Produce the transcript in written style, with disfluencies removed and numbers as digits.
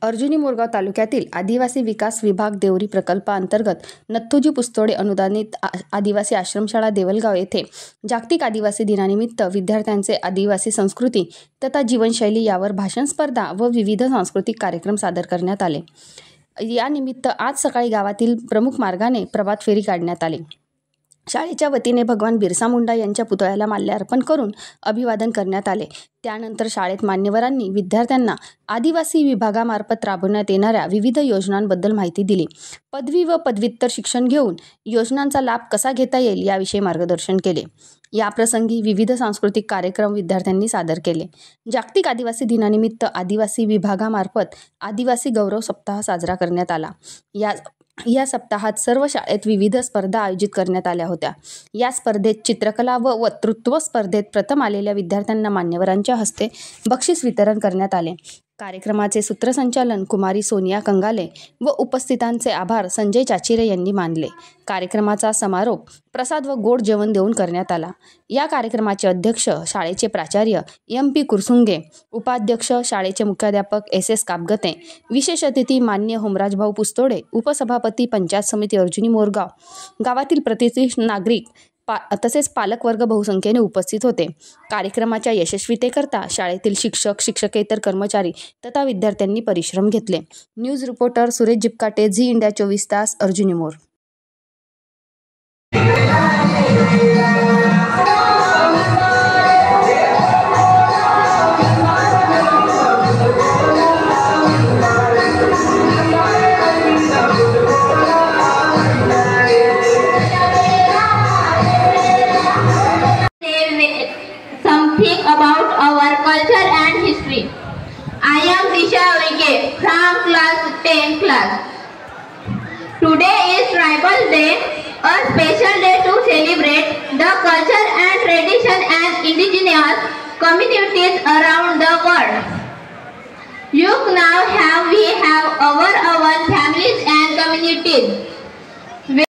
अर्जुनी मोरगाव तालुक्यातील आदिवासी विकास विभाग देवरी प्रकल्पाअंतर्गत नथुजी पुस्तोडे अनुदानित आदिवासी आश्रमशाळा देवलगाव येथे जागतिक आदिवासी दिनानिमित्त विद्यार्थ्यांचे आदिवासी संस्कृती तथा जीवनशैली यावर भाषण स्पर्धा व विविध सांस्कृतिक कार्यक्रम सादर करण्यात आले। या निमित्त आज सकाळी गावातील प्रमुख मार्गाने प्रभात फेरी काढण्यात आली। शाळेच्या वतीने भगवान बिरसा मुंडा यांच्या पुतळ्याला माल्यार्पण करून अभिवादन करण्यात आले। त्यानंतर शाळेत मान्यवरांनी विद्यार्थ्यांना आदिवासी विभागामार्फत राबवण्यात येणाऱ्या विविध योजनांबद्दल माहिती दिली। पदवी व पदव्युत्तर शिक्षण घेऊन योजनांचा लाभ कसा घेता येईल याविषयी मार्गदर्शन केले। याप्रसंगी विविध सांस्कृतिक कार्यक्रम विद्यार्थ्यांनी सादर केले। जागतिक आदिवासी दिनानिमित्त आदिवासी विभागामार्फत आदिवासी गौरव सप्ताह साजरा करण्यात आला। या सप्ताहात सर्व शाळेत विविध स्पर्धा आयोजित करण्यात आल्या होत्या। या स्पर्धेत चित्रकला व वक्तृत्व स्पर्धेत प्रथम आलेल्या विद्यार्थ्यांना मान्यवरांच्या हस्ते बक्षीस वितरण करण्यात आले। कार्यक्रमाचे सूत्रसंचालन कुमारी सोनिया कंगाले व उपस्थितांचे आभार संजय चाचिरे यांनी मानले। कार्यक्रमाचा समारोप प्रसाद व गोड जेवण देऊन करण्यात आला। या कार्यक्रमाचे अध्यक्ष शाळेचे प्राचार्य MP कुरसुंगे, उपाध्यक्ष शाळेचे मुख्याध्यापक SS कापगते, विशेष अतिथी मान्य होमराजभाऊ पुस्तोडे, उपसभापती पंचायत समिती अर्जुनी मोरगाव, गावातील प्रतिष्ठित नागरिक तसेच पालकवर्ग बहुसंख्येने उपस्थित होते। कार्यक्रमाच्या यशस्वीतेकरता शाळेतील शिक्षक, शिक्षकेतर कर्मचारी तथा विद्यार्थ्यांनी परिश्रम घेतले। News reporter Suresh Jipkate, Zee India 24 तास, अर्जुनी मोर। Something about our culture and history. I am Disha Uike from class 10 class. Today is Tribal Day, a special day to celebrate the culture and tradition and indigenous communities around the world. We have our families and communities.